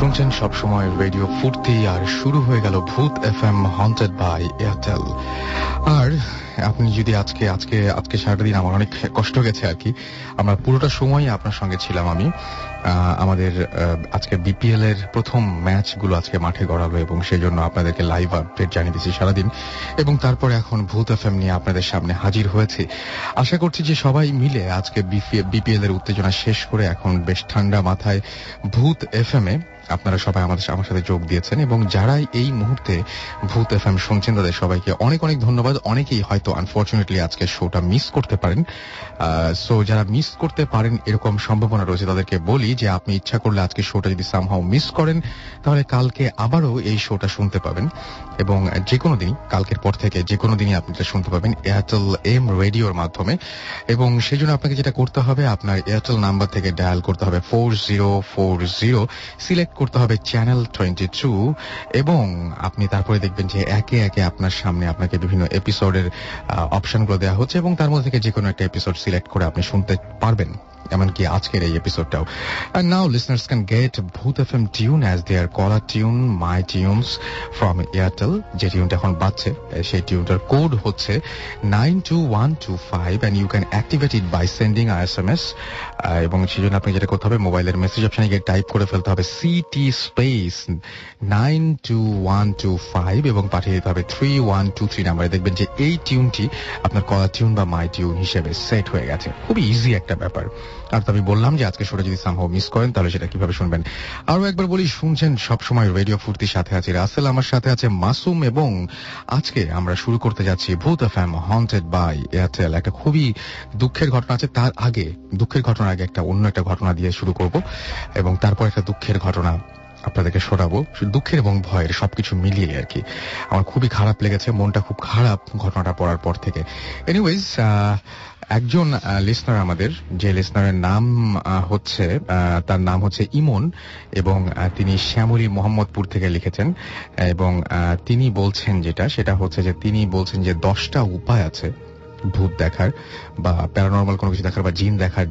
শুনছেন সবসময় রেডিও ফুর্তি, আর শুরু হয়ে গেল ভূত এফএম হন্টেড বাই এয়ারটেল। আর আপনি যদি আজকে সারাটা দিন আমার অনেক কষ্ট গেছে আর কি। আমরা পুরোটা সময় আপনার সঙ্গে ছিলাম আমি। আমাদের আজকে বিপিএল এর প্রথম ম্যাচগুলো আজকে মাঠে গড়ালো এবং সেই জন্য আপনাদেরকে লাইভ আপডেট জানিয়ে দিচ্ছি সারাদিন। এবং তারপরে এখন ভূত এফএম নিয়ে আপনাদের সামনে হাজির হয়েছে। আশা করছি যে সবাই মিলে আজকে বিপিএল এর উত্তেজনা শেষ করে এখন বেশ ঠান্ডা মাথায় ভূত এফএম এ আপনারা সবাই আমার সাথে যোগ দিয়েছেন, এবং যারাই এই মুহূর্তে ভূত এফএম শুনছেন তাদের সবাইকে অনেক অনেক ধন্যবাদ। অনেকেই হয়তো আনফরচুনেটলি আজকে শোটা মিস করতে পারেন। সো যারা মিস করতে পারেন এরকম সম্ভাবনা রয়েছে তাদেরকে বলি যে আপনি ইচ্ছা করলে আজকে শোটা যদি সামহাও মিস করেন তাহলে কালকে আবারও এই শোটা শুনতে পাবেন, এবং যে কোনো দিনই কালকের পর থেকে যে কোনো দিনই আপনি এটা শুনতে পাবেন এয়ারটেল এম রেডিওর মাধ্যমে। এবং সেই জন্য আপনাকে যেটা করতে হবে, আপনার এয়ারটেল নাম্বার থেকে ডায়াল করতে হবে 4040, সিলেক্ট করতে হবে চ্যানেল 22, এবং আপনি তারপরে দেখবেন যে একে একে আপনার সামনে আপনাকে বিভিন্ন এপিসোডের অপশনগুলো দেওয়া হচ্ছে, এবং তার মধ্যে থেকে যে কোনো একটা এপিসোড সিলেক্ট করে আপনি শুনতে পারবেন, এমনকি আজকের এই এপিসোডটাও। And now listeners can get Bhoot FM tune as their caller tune, My Tunes from Airtel. যে টিউনটা এখন বাজছে সেই টিউনটার কোড হচ্ছে 92125 and you can activate it by sending a SMS. এবং সেই জন্য আপনি যেটা করতে হবে, মোবাইলের মেসেজ অপশনে গিয়ে টাইপ করে ফেলতে হবে CT স্পেস 92125 এবং পাঠিয়ে দিতে হবে 3123 নাম্বারে। দেখবেন যে এই টিউনটি আপনার কলার টিউন বা মাই টিউন হিসেবে সেট হয়ে গেছে। খুবই ইজি একটা ব্যাপার। আর তো আমি বললাম যে আজকে শোটা যদি সামহাও মিস করেন তাহলে সেটা কিভাবে শুনবেন। আরো একবার বলি, শুনছেন সবসময় রেডিও ফুর্তির সাথে আছে রাসেল, আমার সাথে আছে মাসুম, এবং আজকে আমরা শুরু করতে যাচ্ছি ভূত এফএম হন্টেড বাই এয়ারটেল। একটা খুবই দুঃখের ঘটনা আছে, তার আগে দুঃখের ঘটনার আগে অন্য একটা ঘটনা দিয়ে শুরু করব, এবং তারপর একটা দুঃখের ঘটনা আপনাদেরকে শোনাবো। দুঃখের এবং ভয়ের সবকিছু মিলিয়ে আর কি। আমার খুবই খারাপ লেগেছে, মনটা খুব খারাপ ঘটনাটা পড়ার পর থেকে। এনিওয়েজ, একজন লিসনার আমাদের, যে লিসনারের নাম হচ্ছে তার নাম হচ্ছে ইমন, এবং তিনি শ্যামলী মোহাম্মদপুর থেকে লিখেছেন, এবং তিনি বলছেন সেটা হচ্ছে যে তিনি বলছেন যে 10টা উপায় আছে ভূত দেখার বা প্যারানরমাল কোনো কিছু দেখার বা জিন দেখার